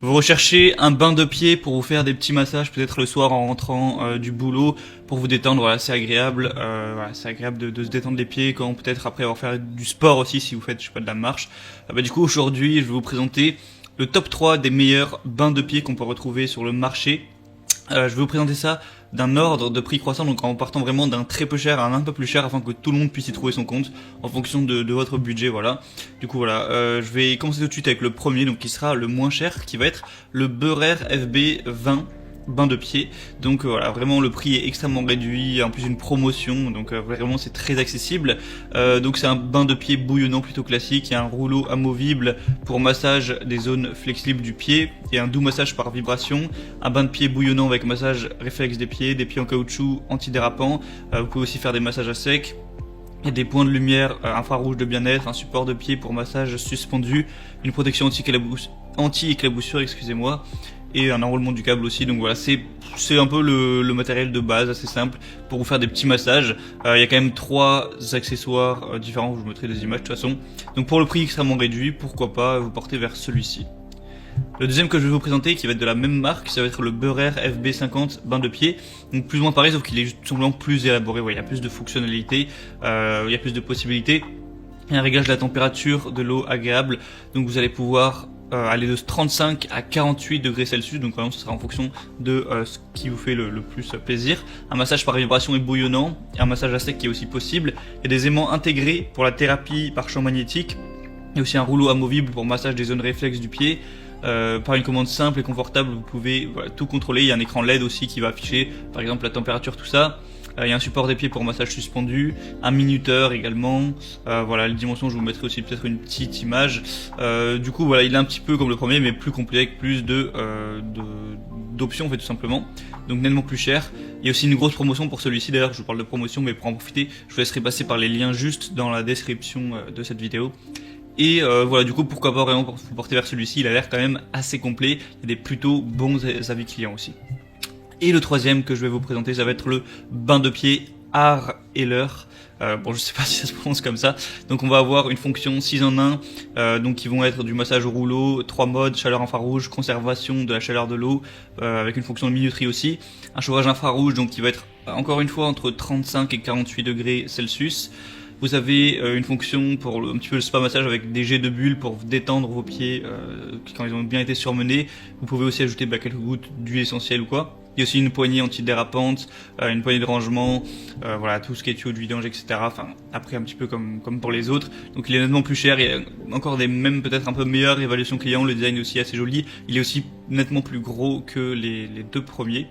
Vous recherchez un bain de pied pour vous faire des petits massages, peut-être le soir en rentrant du boulot, pour vous détendre. Voilà, c'est agréable. Voilà, c'est agréable de se détendre les pieds quand peut-être après avoir fait du sport aussi, si vous faites, je sais pas, de la marche. Du coup, aujourd'hui, je vais vous présenter le top 3 des meilleurs bains de pied qu'on peut retrouver sur le marché. Je vais vous présenter ça d'un ordre de prix croissant, donc en partant vraiment d'un très peu cher à un peu plus cher, afin que tout le monde puisse y trouver son compte en fonction de votre budget. Voilà. Du coup voilà, je vais commencer tout de suite avec le premier, donc qui sera le moins cher, qui va être le Beurer FB20 bain de pied. Donc voilà, vraiment le prix est extrêmement réduit, en plus une promotion, donc vraiment c'est très accessible. Donc c'est un bain de pied bouillonnant plutôt classique, il y a un rouleau amovible pour massage des zones flexibles du pied et un doux massage par vibration, un bain de pied bouillonnant avec massage réflexe des pieds en caoutchouc antidérapant. Vous pouvez aussi faire des massages à sec. Il y a des points de lumière infrarouge de bien-être, un support de pied pour massage suspendu, une protection anti-éclaboussure, excusez-moi, et un enroulement du câble aussi. Donc voilà, c'est un peu le matériel de base, assez simple, pour vous faire des petits massages. Il y a quand même 3 accessoires différents, je vous mettrai des images de toute façon. Donc pour le prix extrêmement réduit, pourquoi pas vous porter vers celui-ci. Le deuxième que je vais vous présenter, qui va être de la même marque, ça va être le Beurer FB50 bain de pied. Donc plus ou moins pareil, sauf qu'il est tout simplement plus élaboré. Ouais, il y a plus de fonctionnalités, il y a plus de possibilités. Il y a un réglage de la température de l'eau agréable. Donc vous allez pouvoir aller de 35 à 48 degrés Celsius. Donc vraiment, ce sera en fonction de ce qui vous fait le plus plaisir. Un massage par vibration et bouillonnant, et un massage à sec qui est aussi possible. Il y a des aimants intégrés pour la thérapie par champ magnétique. Il y a aussi un rouleau amovible pour massage des zones réflexes du pied. Par une commande simple et confortable, vous pouvez tout contrôler. Il y a un écran LED aussi qui va afficher par exemple la température, tout ça. Il y a un support des pieds pour massage suspendu, un minuteur également. Voilà, les dimensions, je vous mettrai aussi peut-être une petite image. Du coup voilà, il est un petit peu comme le premier mais plus complet, avec plus d'options en fait, tout simplement. Donc nettement plus cher. Il y a aussi une grosse promotion pour celui-ci, d'ailleurs je vous parle de promotion, mais pour en profiter, je vous laisserai passer par les liens juste dans la description de cette vidéo. Et voilà, du coup pourquoi pas vraiment vous porter vers celui-ci, il a l'air quand même assez complet, il y a des plutôt bons avis clients aussi. Et le troisième que je vais vous présenter, ça va être le bain de pied Heller. Bon, je sais pas si ça se prononce comme ça. Donc on va avoir une fonction 6 en 1, donc qui vont être du massage au rouleau, 3 modes, chaleur infrarouge, conservation de la chaleur de l'eau, avec une fonction de minuterie aussi, un chauffage infrarouge donc qui va être encore une fois entre 35 et 48 degrés Celsius. Vous avez une fonction pour un petit peu le spa massage avec des jets de bulles pour détendre vos pieds quand ils ont bien été surmenés. Vous pouvez aussi ajouter quelques gouttes d'huile essentielle ou quoi. Il y a aussi une poignée antidérapante, une poignée de rangement, voilà, tout ce qui est tuyau de vidange, etc. Enfin, après un petit peu comme pour les autres. Donc il est nettement plus cher, il y a encore des même peut-être un peu meilleures évaluations clients, le design est aussi assez joli. Il est aussi nettement plus gros que les 2 premiers.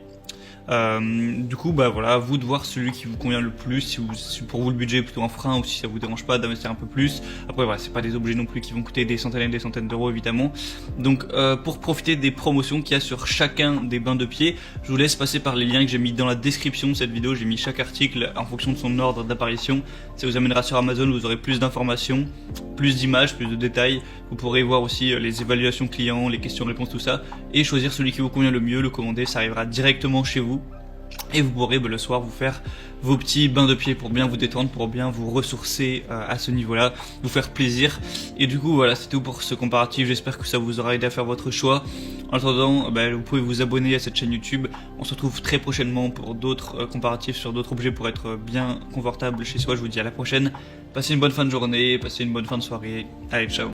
Du coup voilà, à vous de voir celui qui vous convient le plus, si pour vous le budget est plutôt un frein ou si ça vous dérange pas d'investir un peu plus. Après voilà, c'est pas des objets non plus qui vont coûter des centaines et des centaines d'euros évidemment. Donc pour profiter des promotions qu'il y a sur chacun des bains de pied, je vous laisse passer par les liens que j'ai mis dans la description de cette vidéo. J'ai mis chaque article en fonction de son ordre d'apparition. Ça vous amènera sur Amazon, vous aurez plus d'informations, plus d'images, plus de détails. Vous pourrez voir aussi les évaluations clients, les questions-réponses, tout ça, et choisir celui qui vous convient le mieux, le commander, ça arrivera directement chez vous. Et vous pourrez le soir vous faire vos petits bains de pied pour bien vous détendre, pour bien vous ressourcer à ce niveau-là, vous faire plaisir. Et du coup voilà, c'est tout pour ce comparatif, j'espère que ça vous aura aidé à faire votre choix. En attendant, vous pouvez vous abonner à cette chaîne YouTube. On se retrouve très prochainement pour d'autres comparatifs sur d'autres objets pour être bien confortable chez soi. Je vous dis à la prochaine, passez une bonne fin de journée, passez une bonne fin de soirée, allez ciao.